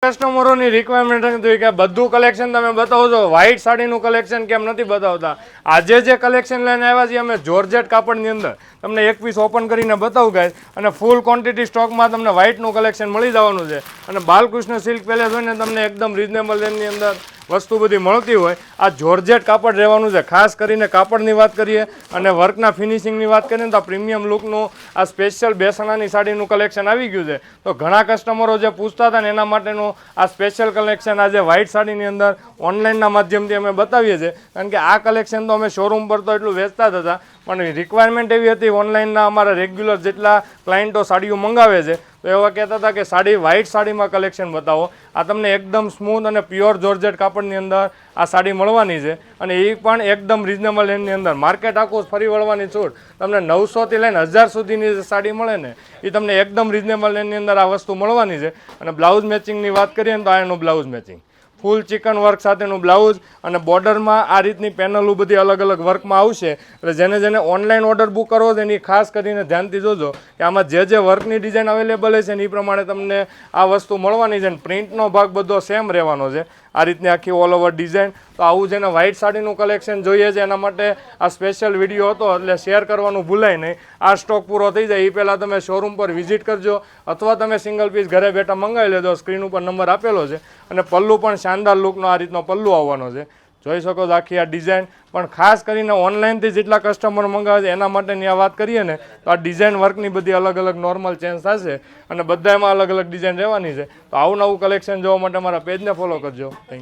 કસ્ટમરોની requirement હતી કે બધું કલેક્શન તમે બતાવો છો, વ્હાઇટ સાડીનું કલેક્શન કેમ નથી બતાવતા? આજે જે કલેક્શન લઈને આવ્યા છીએ અમે જોર્જેટ કાપડની અંદર, તમને એક પીસ ઓપન કરીને બતાવું ગાઈસ, અને ફૂલ ક્વોન્ટિટી સ્ટોકમાં તમને વ્હાઇટનું કલેક્શન મળી જવાનું છે. અને બાલકૃષ્ણ સિલ્ક પેલેસ હોય ને તમને એકદમ રિઝનેબલ રેન્જની અંદર વસ્તુ બધી મળતી હોય. આ જોર્જેટ કાપડ રહેવાનું છે. ખાસ કરીને કાપડની વાત કરીએ અને વર્કના ફિનિશિંગની વાત કરીએ ને તો પ્રીમિયમ લુકનું આ સ્પેશિયલ બેસણાની સાડીનું કલેક્શન આવી ગયું છે. તો ઘણા કસ્ટમરો જે પૂછતા હતા ને એના માટેનું આ સ્પેશિયલ કલેક્શન આજે વ્હાઇટ સાડીની અંદર ઓનલાઈનના માધ્યમથી અમે બતાવીએ છીએ. કારણ કે આ કલેક્શન તો અમે શોરૂમ પર તો એટલું વેચતા જ હતા, પણ રિક્વાયરમેન્ટ એવી હતી ઓનલાઈનના અમારા રેગ્યુલર જેટલા ક્લાયન્ટો સાડીઓ મંગાવે છે તો એવા કહેતા હતા કે સાડી વ્હાઇટ સાડીમાં કલેક્શન બતાવો. આ તમને એકદમ સ્મૂથ અને પ્યોર જોર્જેટ કાપડની અંદર આ સાડી મળવાની છે, અને એ પણ એકદમ રિઝનેબલ રેન્જની અંદર. માર્કેટ આખું ફરી વળવાની છૂટ તમને 900થી લઈને 1000 સુધીની જે સાડી મળે ને એ તમને એકદમ રિઝનેબલ રેન્જની અંદર આ વસ્તુ મળવાની છે. અને બ્લાઉઝ મેચિંગની વાત કરીએ ને તો આ એનું બ્લાઉઝ મેચિંગ ફૂલ ચિકન વર્ક સાથેનું બ્લાઉઝ, અને બોર્ડરમાં આ રીતની પેનલો બધી અલગ અલગ વર્કમાં આવશે. એટલે જેને ઓનલાઈન ઓર્ડર બુક કરવો છે એની ખાસ કરીને ધ્યાનથી જોજો કે આમાં જે વર્કની ડિઝાઇન અવેલેબલ છે ને એ પ્રમાણે તમને આ વસ્તુ મળવાની છે. પ્રિન્ટનો ભાગ બધો સેમ રહેવાનો છે, આ રીતની આખી ઓલ ઓવર ડિઝાઇન. તો આવું જેને વ્હાઇટ સાડીનું કલેક્શન જોઈએ છે એના માટે આ સ્પેશિયલ વિડીયો હતો, એટલે શેર કરવાનું ભૂલાય નહીં. આ સ્ટોક પૂરો થઈ જાય એ પહેલાં તમે શોરૂમ પર વિઝિટ કરજો, અથવા તમે સિંગલ પીસ ઘરે બેઠા મંગાવી લેજો. સ્ક્રીન ઉપર નંબર આપેલો છે. અને પલ્લુ પણ શાનદાર લુકનો આ રીતનો પલ્લુ આવવાનો છે. જોઈ શકો છો આખી આ ડિઝાઇન. પણ ખાસ કરીને ઓનલાઈનથી જેટલા કસ્ટમર મંગાવે છે એના માટેની આ વાત કરીએ ને તો આ ડિઝાઇન વર્કની બધી અલગ અલગ નોર્મલ ચેન્જ થશે, અને બધામાં અલગ અલગ ડિઝાઇન રહેવાની છે. તો આવું નવું કલેક્શન જોવા માટે મારા પેજને ફોલો કરજો. Thank you.